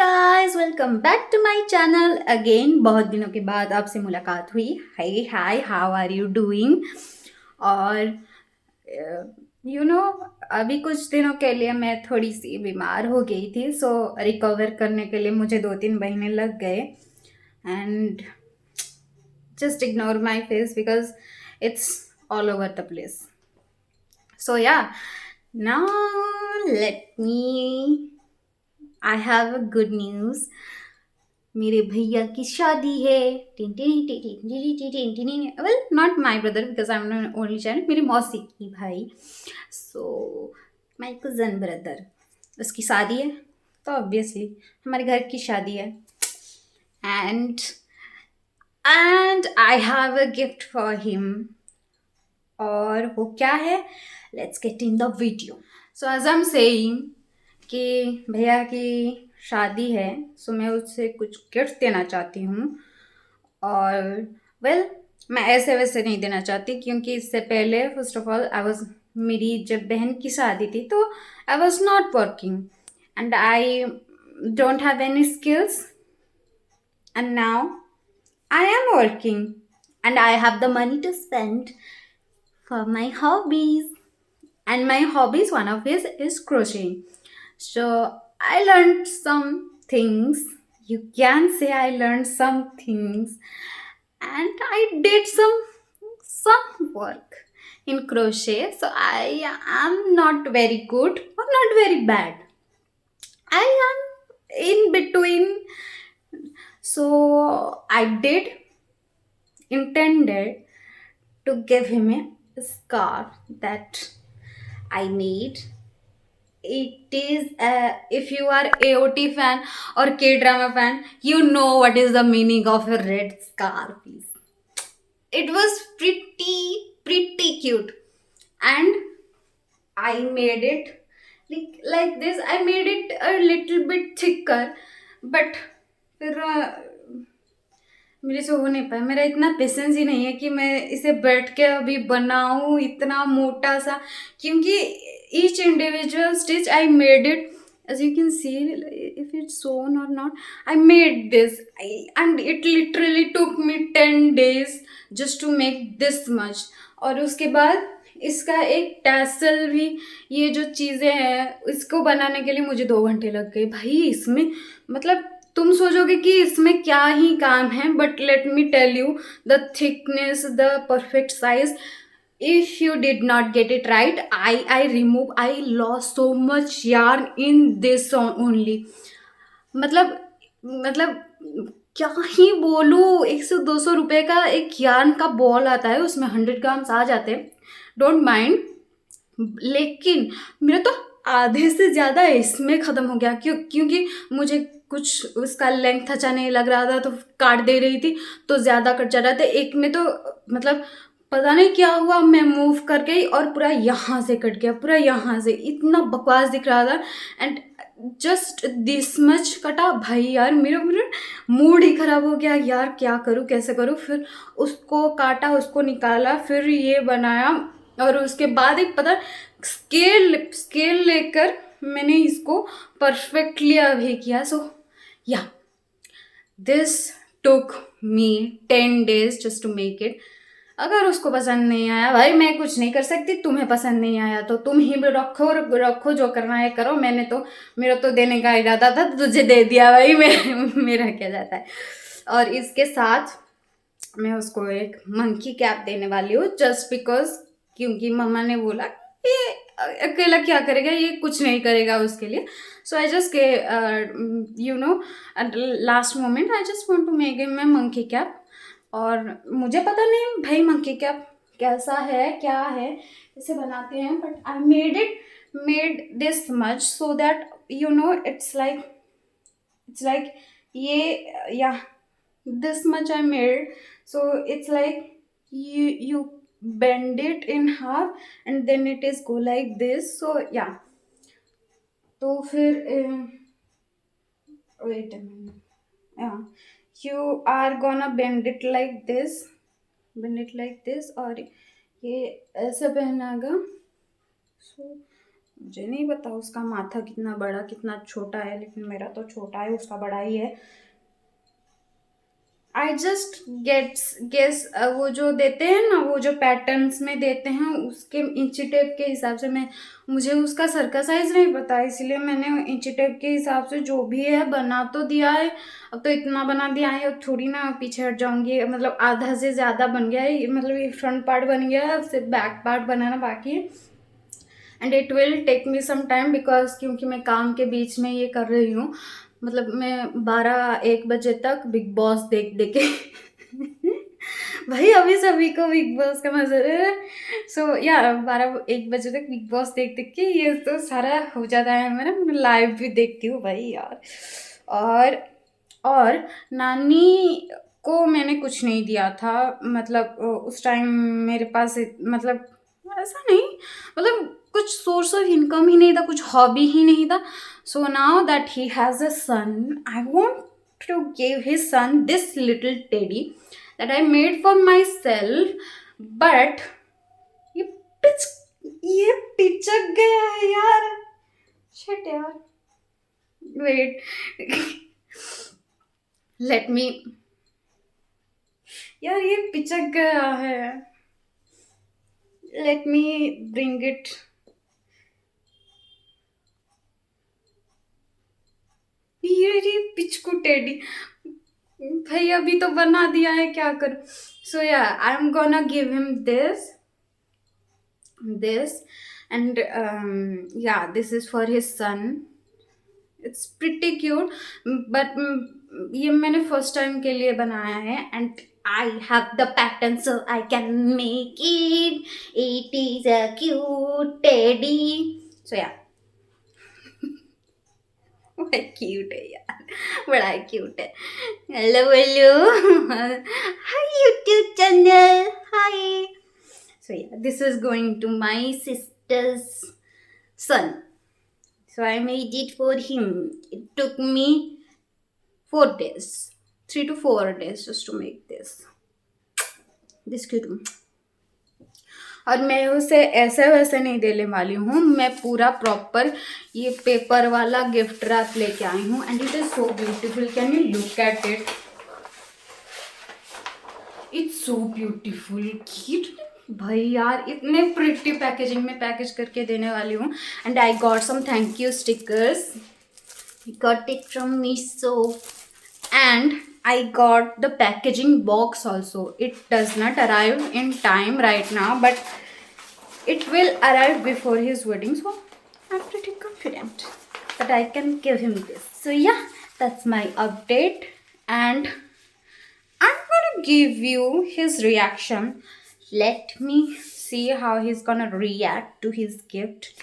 Guys, welcome back to my channel again. बहुत दिनों के बाद आपसे मुलाकात हुई। Hi hi, how are you doing? और यू नो अभी कुछ दिनों के लिए मैं थोड़ी सी बीमार हो गई थी, सो रिकवर करने के लिए मुझे 2-3 महीने लग गए। And just ignore my face because it's all over the place. So yeah, now let me, I have a good news. मेरे भैया की शादी है। Well, not my brother because I am only child, मेरी मौसी की भाई। सो माई कजन ब्रदर, उसकी शादी है, तो ऑब्वियसली हमारे घर की शादी है। And I have a gift for him. और वो क्या है, let's get in the video. So as I am saying कि भैया की शादी है, सो मैं उससे कुछ गिफ्ट देना चाहती हूँ। और वेल, मैं ऐसे वैसे नहीं देना चाहती, क्योंकि इससे पहले फर्स्ट ऑफ ऑल मेरी जब बहन की शादी थी तो I was not working and I don't have any skills. And now I am working and I have the money to spend for my hobbies. And my hobbies, one of it is crocheting. So I learned some things. You can say I learned some things, and I did some work in crochet. So I am not very good or not very bad. I am in between. So I did intended to give him a scarf that I made. It is if you are AOT fan or K drama fan, you know what is the meaning of a red scarf. It was pretty cute, and I made it like this. I made it a little bit thicker, but फिर मेरे से हो नहीं पाया। मेरा इतना patience ही नहीं है कि मैं इसे बैठ के अभी बनाऊं इतना मोटा सा, क्योंकि each individual stitch I made it, as you can see, if it's sewn or not, I made this. And it literally took me 10 days just to make this much. और उसके बाद इसका एक टैसल भी, ये जो चीज़ें हैं इसको बनाने के लिए मुझे 2 घंटे लग गए भाई। इसमें मतलब तुम सोचोगे कि इसमें क्या ही काम है, but let me tell you the thickness, the perfect size. if you did not get it right, I lost so much yarn in this only. मतलब क्या ही बोलूँ, 100-200 रुपए का एक यार्न का बॉल आता है, उसमें 100 ग्राम्स आ जाते हैं, डोंट माइंड। लेकिन मेरा तो आधे से ज़्यादा इसमें ख़त्म हो गया, क्योंकि मुझे कुछ उसका लेंथ अच्छा नहीं लग रहा था तो काट दे रही थी, तो ज़्यादा कट जा रहा था। एक में तो मतलब पता नहीं क्या हुआ, मैं मूव कर गई और पूरा यहाँ से कट गया, पूरा यहाँ से, इतना बकवास दिख रहा था। एंड जस्ट दिस मच कटा भाई। यार मेरा मेरा मूड ही ख़राब हो गया यार, क्या करूँ कैसे करूँ। फिर उसको काटा, उसको निकाला, फिर ये बनाया, और उसके बाद एक पता स्केल लेकर मैंने इसको परफेक्टली अभी किया। So yeah this took me 10 days just to make it. अगर उसको पसंद नहीं आया भाई, मैं कुछ नहीं कर सकती। तुम्हें पसंद नहीं आया तो तुम ही रखो जो करना है करो। मेरा तो देने का इरादा था, तुझे दे दिया भाई। मेरा क्या जाता है। और इसके साथ मैं उसको एक मंकी कैप देने वाली हूँ, जस्ट बिकॉज, क्योंकि मम्मा ने बोला ये अकेला क्या करेगा, ये कुछ नहीं करेगा उसके लिए। So I just at last moment I just want to make him a monkey cap. और मुझे पता नहीं भाई मंकी कैप कैसा है, क्या है, इसे बनाते हैं, but I made this much so that it's like ये या this much I made. So it's like you bend it in half and then it is go like this. So yeah, तो फिर wait a minute, yeah, you are gonna bend it like this और ये ऐसे पहनागा। So मुझे नहीं पता उसका माथा कितना बड़ा कितना छोटा है, लेकिन मेरा तो छोटा है, उसका बड़ा ही है। आई जस्ट गेस, वो जो देते हैं ना, वो जो पैटर्न्स में देते हैं उसके इंची टेप के हिसाब से, मैं मुझे उसका सर का साइज नहीं पता, इसलिए मैंने इंची टेप के हिसाब से जो भी है बना तो दिया है। अब तो इतना बना दिया है, अब थोड़ी ना पीछे हट जाऊंगी, मतलब आधा से ज़्यादा बन गया है, मतलब ये फ्रंट पार्ट बन गया है, अब सिर्फ बैक पार्ट बनाना बाकी है। And it will take me some time because क्योंकि मैं काम के बीच में ये कर रही हूँ, मतलब मैं 12-1 बजे तक बिग बॉस देख देख के भाई अभी सभी को बिग बॉस का मजा है। सो या 12-1 बजे तक बिग बॉस देख देख के ये तो सारा हो जाता है मेरा। मैं लाइव भी देखती हूँ भाई यार। और और नानी को मैंने कुछ नहीं दिया था, मतलब उस टाइम मेरे पास मतलब ऐसा नहीं, मतलब कुछ सोर्स ऑफ इनकम ही नहीं था, कुछ हॉबी ही नहीं था। So now that he has a son, I want to give his son this little teddy that I made for myself. But ये पिच ये पिचक गया है यार। शिट यार, वेट लेट मी, यार ये पिचक गया है, लेट मी ब्रिंग इट। ये पिचकू टेडी भाई अभी तो बना दिया है, क्या कर। सो या I am gonna give him this and yeah, this is for his son. It's pretty cute, but ये मैंने फर्स्ट टाइम के लिए बनाया है and I have the pattern so I can make it. It is a cute teddy. So yeah, बड़ा cute है यार, बड़ा क्यूट है। Hello hello hi YouTube channel, hi. So yeah, this is going to my sister's son. So I made it for him. It took me 4 days, 3 to 4 days just to make this cute one. और मैं उसे ऐसे वैसे नहीं देने वाली हूँ, मैं पूरा प्रॉपर ये पेपर वाला गिफ्ट रैप लेके आई हूँ and it is so beautiful. Can you look at it, it's so beautiful cute भाई यार, इतने प्रिटी पैकेजिंग में पैकेज करके देने वाली हूँ। And I got some thank you stickers, got it from Meesho, and I got the packaging box also. It does not arrive in time right now, but it will arrive before his wedding, so I'm pretty confident that I can give him this. So yeah, that's my update and I'm gonna give you his reaction. Let me see how he's gonna react to his gift.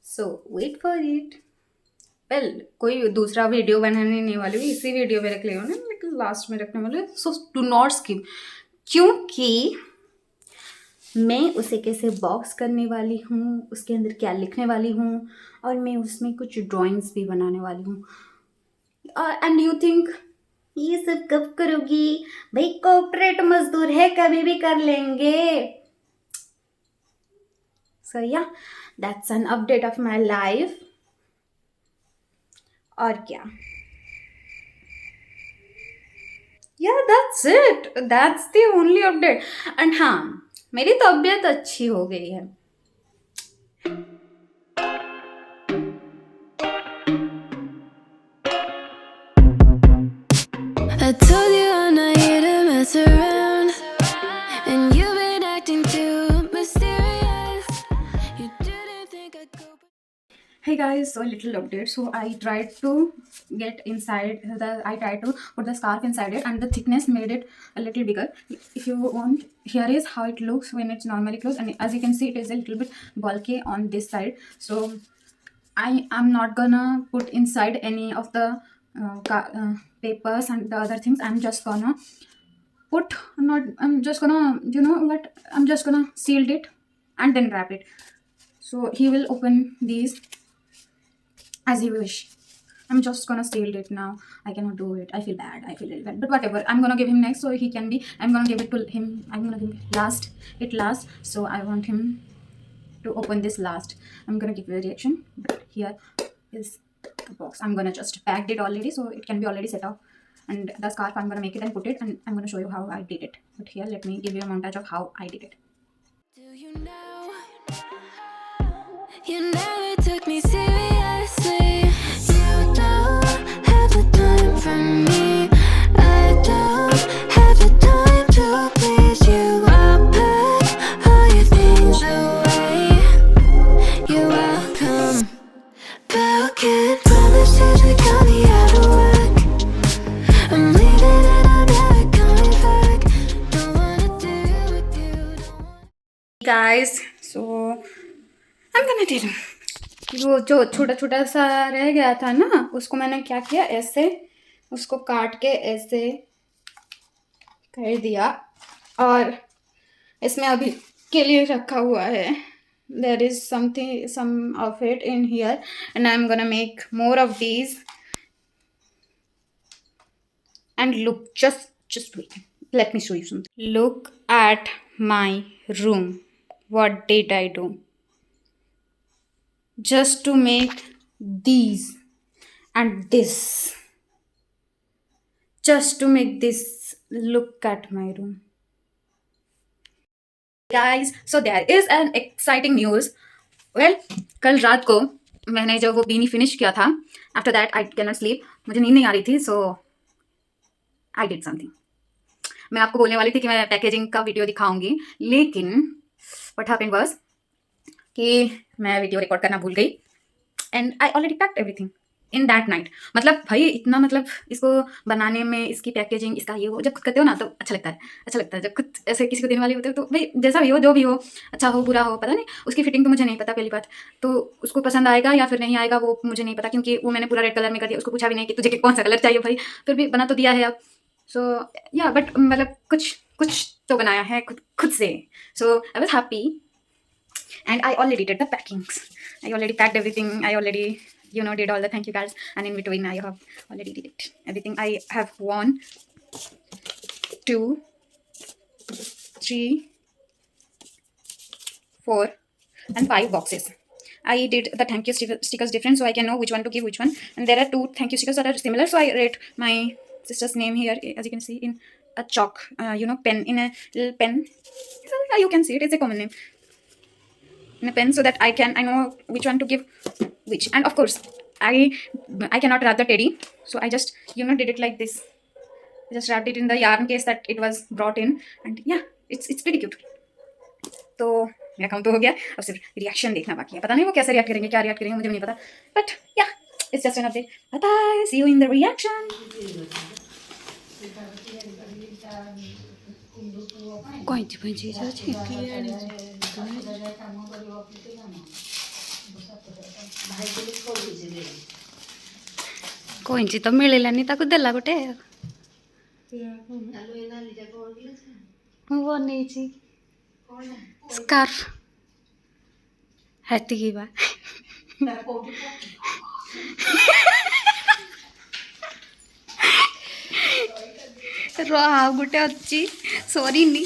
So wait for it. Well कोई दूसरा video बनाने नहीं वाली हूँ, इसी video में रख लिया ना, लेकिन लास्ट में रखने वाले। सो डू नॉट स्किप, क्योंकि मैं उसे कैसे बॉक्स करने वाली हूँ, उसके अंदर क्या लिखने वाली हूँ, और मैं उसमें कुछ ड्राइंग्स भी बनाने वाली हूँ। एंड यू थिंक ये सब कब करोगी भाई, कॉर्पोरेट मजदूर है, कभी भी कर लेंगे। सो या that's an update of my life. और क्या, या that's it, that's the only update. And हाँ, मेरी तबीयत अच्छी हो गई है। I told you I'm not here to mess around, and you've been acting too mysterious. You didn't think I'd go. Hey guys, so a little update. So I tried to get inside I tried to put the scarf inside it, and the thickness made it a little bigger. If you want, here is how it looks when it's normally closed, and as you can see, it is a little bit bulky on this side. So I am not gonna put inside any of the papers and the other things. I'm just gonna I'm just gonna seal it and then wrap it. So he will open these as he wish. I'm just gonna seal it now. I cannot do it. I feel bad. I feel really bad. But whatever. I'm gonna give him next, so he can be. I'm gonna give it to him. I'm gonna give it last. So I want him to open this last. I'm gonna give you a reaction, but here is the box. I'm gonna just packed it already, so it can be already set up. And the scarf, I'm gonna make it and put it, and I'm gonna show you how I did it. But here, let me give you a montage of how I did it. Do you know? You never took me seriously. You don't have the time for me. I don't have the time to please you. I pack all your things away. You're welcome. But can't promise to call me out of work. I'm leaving and I'm never coming back. Don't wanna deal with you. Guys, so I'm gonna tell you. वो जो छोटा छोटा सा रह गया था ना, उसको मैंने क्या किया, ऐसे उसको काट के ऐसे कर दिया और इसमें अभी के लिए रखा हुआ है. There is something, some of it in here, and I'm gonna make more of these. And look, just wait. Let me show you something. Look at my room. What did I do? Just to make these and this. Just to make this. Look at my room. Guys, so there is an exciting news. Well, कल रात को मैंने जब वो बीनी finish किया था, after that I can not sleep, मुझे नींद नहीं आ रही थी, सो आई डिड समथिंग. मैं आपको बोलने वाली थी कि मैं पैकेजिंग का वीडियो दिखाऊंगी, लेकिन व्हाट हैपेंड वाज कि मैं वीडियो रिकॉर्ड करना भूल गई and I already packed everything in that night. मतलब भाई इतना, मतलब इसको बनाने में, इसकी पैकेजिंग, इसका ये वो जब खुद करते हो ना तो अच्छा लगता है. जब खुद ऐसे किसी को देने वाले होते हो तो भाई जैसा भी हो, जो भी हो, अच्छा हो बुरा हो, पता नहीं. उसकी फिटिंग तो मुझे नहीं पता, पहली बात तो उसको पसंद आएगा या फिर नहीं आएगा वो मुझे नहीं पता, क्योंकि वो मैंने पूरा रेड कलर में कर दिया. उसको पूछा भी नहीं कि तुझे कौन सा कलर चाहिए भाई, फिर भी बना तो दिया है अब. सो या बट मतलब कुछ तो बनाया है खुद से. So I was happy and I already did the packings. I already packed everything. I already, did all the thank you cards, and in between I have already did it. Everything. I have 1, 2, 3, 4, and 5 boxes. I did the thank you stickers different, so I can know which one to give which one. And there are 2 thank you stickers that are similar, so I wrote my sister's name here, as you can see, in a chalk, pen, in a little pen. So, you can see it. It's a common name. In a pen, so that I know which one to give which. And of course I cannot wrap the teddy, so I just did it like this. I just wrapped it in the yarn case that it was brought in, and yeah, it's pretty cute. तो मेरा काम तो हो गया, अब सिर्फ reaction देखना बाकी है. पता नहीं वो कैसे रिएक्ट करेंगे, क्या रिएक्ट करेंगे, मुझे नहीं पता, but yeah it's just an update. Bye, see you in the reaction. कोइंची जाची कोइंची तो मिलिलानी ताकू देला गोटे ମୁଁ ବନେଇଛି ସ୍କାର୍ଫ ହେତିକି ବା. ଆଉ ଗୋଟେ ଅଛି ସରିନି.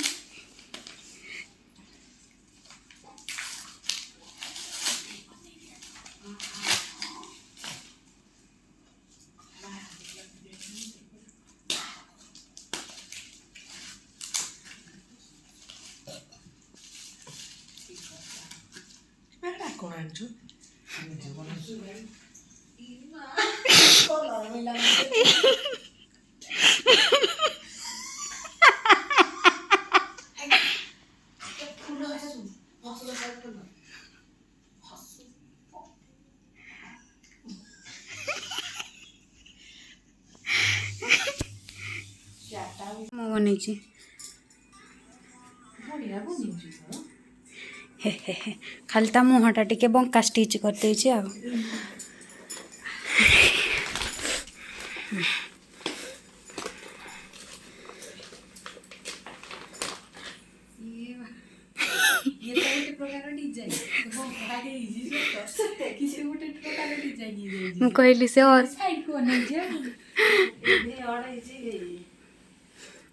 ମୁଁ ବନେଇଛି. ଖାଲି ତା ମୁହଁଟା ଟିକେ ବଙ୍କା ଷ୍ଟିଚ୍ କରିଦେଇଛି ଆଉ. ମୁଁ କହିଲି ସେ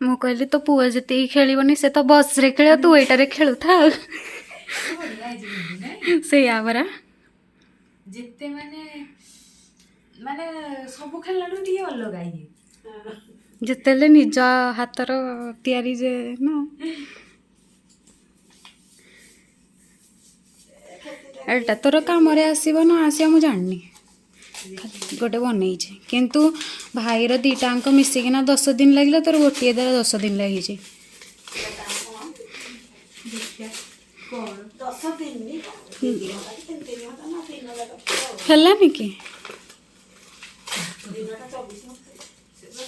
ମୁଁ କହିଲି ତୋ ପୁଅ ଯେତିକି ଖେଳିବନି ସେ ତ ବସ୍ରେ ଖେଳିବ, ତୁ ଏଇଟାରେ ଖେଳୁଥା ଆଉ. ବଢିଆ ହେଇଛି କିନ୍ତୁ ନାଇଁ ସେଇଆ ପରା ଯେତେ ମାନେ ସବୁ ଖେଳିଲାଠୁ ଟିକେ ଅଲଗା ଇଏ ଯେତେବେଳେ ନିଜ ହାତର ତିଆରି ଯେ ନା ଏଇଟା ତୋର କାମରେ ଆସିବ ନ ଆସିବ ମୁଁ ଜାଣିନି ଗୋଟେ ବନେଇଛି କିନ୍ତୁ ଭାଇର ଦିଟାଙ୍କ ମିଶିକିନା 10 ଦିନ ଲାଗିଲା ତୋର ଗୋଟିଏ ଦ୍ୱାରା 10 ଦିନ ଲାଗିଛି ହେଲାନି କି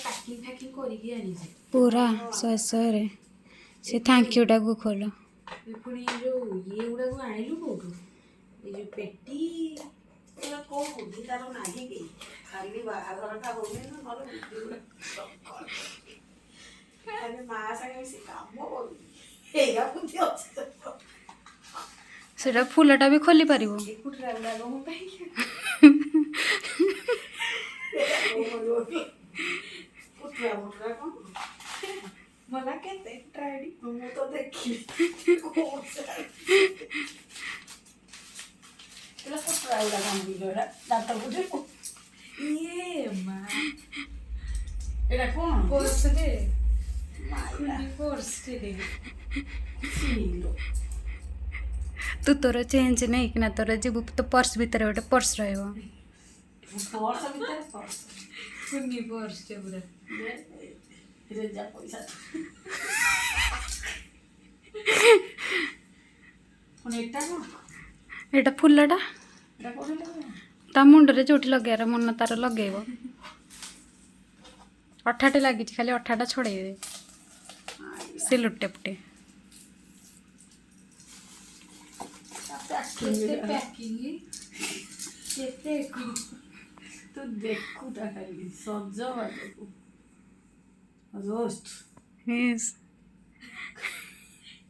ପ୍ୟାକିଂ ଫ୍ୟାକିଂ କରିକି ଆଣିଛି ପୁରା 100 ସେ ଥ୍ୟାଙ୍କ ୟୁଟାକୁ ଖୋଲ ପୁଣି ଯୋଉ ଇଏ ଗୁଡାକୁ ଆଣିଲୁ କୋଉଠୁ ଏଇ ଯୋଉ ପେଟି କୋଉ ତାର ନାହିଁ କି ଖାଲି ବାହାଘରଟା ହଉନି ନା ନହେଲେ ଖାଲି ମା ସାଙ୍ଗେ ମିଶି କାମ କରୁନି ଏଇଆ ବୁଦ୍ଧି ଅଛି ସେଟା ଫୁଲଟା ବି ଖୋଲି ପାରିବ ଏକୁଟିଆ ଗୁଡାକ ମୋ ପାଇଁ କୁଟୁରା ମୁଟୁରା କଣ ମଲା କେତେ ଟ୍ରାଏଡି ମୁଁ ତ ଦେଖିଲି କୁଟୁରା ଗୁଡା କାମ ଦାନ୍ତ ବୁଝେ ଇଏ ମା ଏଇଟା କଣ ପର୍ସରେ ମାଇଲା ପର୍ସରେ ତୁ ତୋର ଚେଞ୍ଜ ନେଇକିନା ତୋର ଯିବୁ ତ ପର୍ସ ଭିତରେ ଗୋଟେ ପର୍ସ ରହିବ ବର୍ଷ ଭିତରେ ବର୍ଷ କୁନି ପର୍ସଟେ ପୁରା ରେଜା ପଇସା ପୁଣି ଏଟା କଣ ଏଇଟା ଫୁଲଟା ଏଟା କୋଉଠି ତା ମୁଣ୍ଡରେ ଯୋଉଠି ଲଗେଇବାର ମନ ତାର ଲଗେଇବ ଅଠାଟେ ଲାଗିଛି ଖାଲି ଅଠାଟା ଛଡ଼େଇବେ ସେ ଲୁଟେପୁଟେ କେତେ ପ୍ୟାକିଂ କେତେ ତୁ ଦେଖୁଟା ଖାଲି ସଜବାଜକୁ ରୋଷ୍ଟ Yes.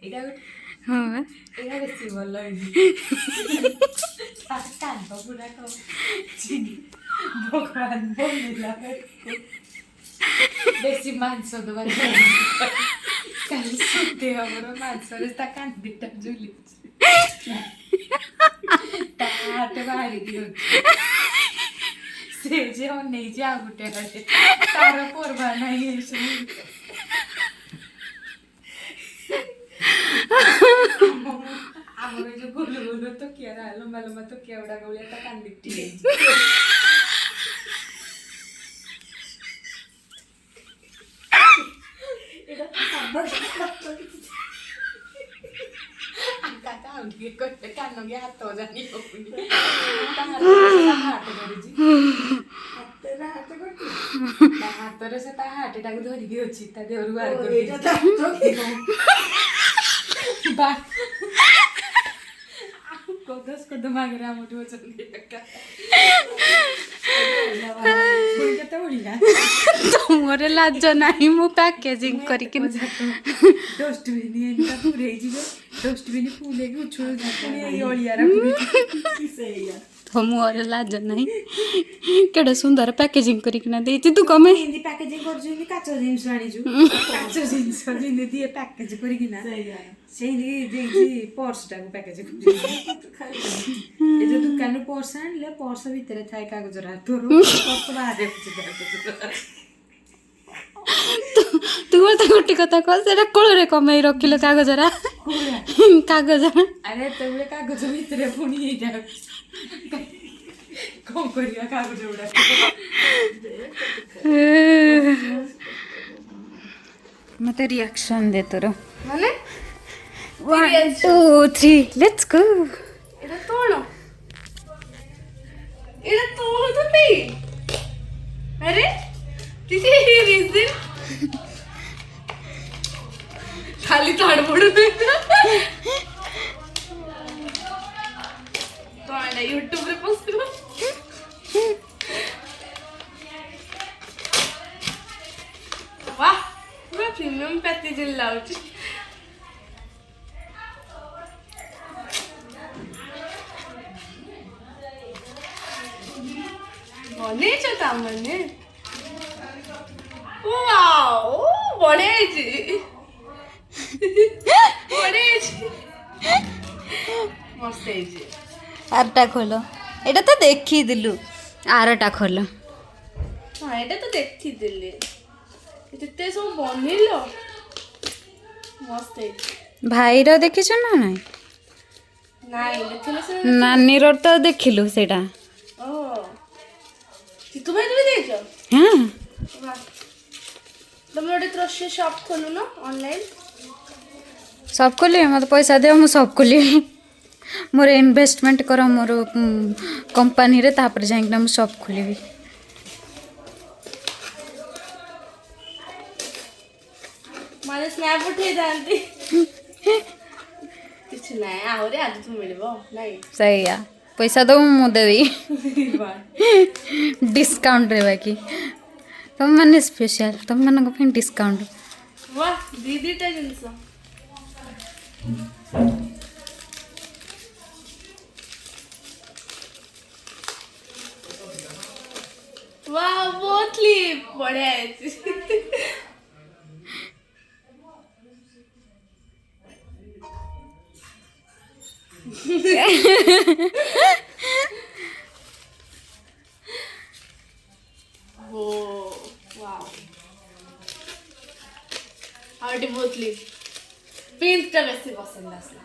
ଏଇଟା ଗୋଟେ ହଁ ବା ଏଇଟା ବେଶୀ ଭଲ ହେଇଛି ତା କାନ୍ଦ ଗୁଡାକ ଭଗବାନ ବନେଇଲା ବେଶୀ ମାଂସ ଦବା କାଲି ସନ୍ଧ୍ୟା ଆମର ମାଂସରେ ତା କାନ୍ଦିଟା ଝୁଲିଛି ତା ହାତ ବାହାରିକି ଅଛି ସେ ଯେ ଅନେଇଛି ଆଉ ଗୋଟେ ଆଡେ ତାର ପର୍ବା ନାହିଁ ଏସବୁ ଆମର ଯୋଉ ଗୋଲ ଗୋଲ ତକିଆ ଲମ୍ବା ଲମ୍ବା ତକିଆ ଗୁଡାକ ଭଳିଆ ତା କାନ୍ଦିଟି ହେଇଛି ଆଉ ଟିକେ କହିଲେ କାନକି ହାତ ଜାଣି ହଉନି ହାତ ଧରିଛି ତା ହାତରେ ସେ ତା ହାଟଟାକୁ ଧରିକି ଅଛି ତା ଦେହରୁ ବାହାର କଦମ ଆଗରେ ଆମଠୁ ଅଛନ୍ତି କେତେ ବଢିଆ ତମର ଲାଜ ନାହିଁ ମୁଁ ପ୍ୟାକେଜିଂ କରିକି ଡଷ୍ଟବିନ୍ ଏଇଟା ପୁରେଇଛି ଯେ ଡଷ୍ଟବିନ୍ ଫୁଲ ହେଇକି ଉଛୁଳୁଛି ପୁଣି ଏଇ ଅଳିଆର ପୁରେଇଛି ସେଇଆ ତମର ଲାଜ ନାହିଁ କେଡ଼େ ସୁନ୍ଦର ପ୍ୟାକେଜିଂ କରିକିନା ଦେଇଛି ତୁ କମେ ଏମିତି ପ୍ୟାକେଜିଂ କରୁଛୁ ଏମିତି କାଚ ଜିନିଷ ଆଣିଛୁ କାଚ ଜିନିଷ ଯେମିତି ଦିଏ ପ୍ୟାକେଜ କରିକିନା ସେଇଆ ସେମିତି ଦେଇଛି ପର୍ସଟାକୁ ପ୍ୟାକେଜ କରିକି ଏ ଯୋଉ ଦୋକାନରୁ ପର୍ସ ଆଣିଲେ ପର୍ସ ଭିତରେ ଥାଏ କାଗଜର ତୋର ପର୍ସ ବାହାରେ ତୁ ମତେ ଗୋଟେ କଥା କହ ସେଟା କୋଳରେ କମେଇ ରଖିଲ କାଗଜରା କାଗଜ ଆରେ ଏତେବେଳେ କାଗଜ ଭିତରେ ପୁଣି ହେଇଯାଉ କଣ କରିବା କାଗଜ ଗୁଡାକ ମତେ ରିଆକ୍ସନ ଦେ ତୋର ମାନେ 1 2 3 ଲେଟ୍ସ ଗो এটা তোর এটা তোর তো পে আরে তুই রিজন খালি তাড়পড়ে তো আইনা ইউটিউব রে পোস্ট করো বাহ পুরো প্রিমিয়াম প্যাকেজিং লাউছি ବନେଇଛ ତାମାନେ ୱାଓ ବଢିଆ ହେଇଛି ବଢିଆ ହେଇଛି ମସ୍ତ ହେଇଛି ଆରଟା ଖୋଲ ଏଇଟା ତ ଦେଖିଥିଲୁ ଆରଟା ଖୋଲ ହଁ ଏଇଟା ତ ଦେଖିଥିଲି କେତେ ସବୁ ବନେଇଲ ମସ୍ତ ହେଇଛି ଭାଇର ଦେଖିଛୁ ନା ନାଇଁ ନାଇଁ ଦେଖିଲେ ସେ ନାନୀର ତ ଦେଖିଲୁ ସେଇଟା ଓ ତୁ ଭାଇ ତୁମେ ଦେଇଛ ହଁ ତମେ ଗୋଟେ କ୍ରୋସରୀ ଶପ୍ ଖୋଲୁନ ଅନଲାଇନ୍ सब खोलिए मत पैसा दियो मु सब खोलिए मोर इन्वेस्टमेंट कर मोर कंपनी रे तापर जाइना मु सब खोलिबी ମାନେ ସ୍ନାପ୍ ଉଠେଇ ଥାନ୍ତି କିଛି ନାହିଁ ଆହୁରି ଆଗକୁ ମିଳିବ ନାଇଁ सही है पैसा दो मु देवी डिस्काउंट रे बाकी तुम माने स्पेशल तुम मान को डिस्काउंट वा ଦିଟା ଜିନିଷ वा बहुत क्लिप बढिया ହେଇଛି ओ वाओ आउटी बहुत क्लिप पिंकটা বেশি পছন্দ আসলে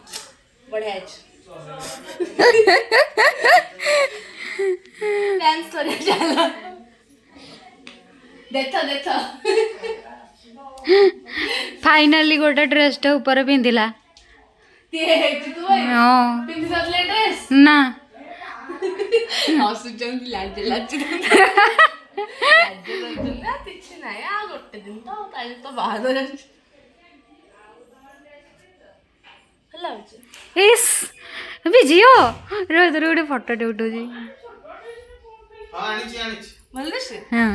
বঢ়িয়া আছে ডান্স করে চালা देखो फाइनली गोटे ड्रेस टा ऊपर पिंधिला ते तू भाई हां पिंक साथले ड्रेस ना हसुचन लाज लाज ना କିଛି ନାହିଁ ଆଉ ଗୋଟେ ଦିନ ତ କାଲି ତ ବାହାଘର ଅଛି ହେଲା ଅଛି इस अभी जियो रो तो गोटे फोटो टे उठो जी ଭଲ ଅଛି हां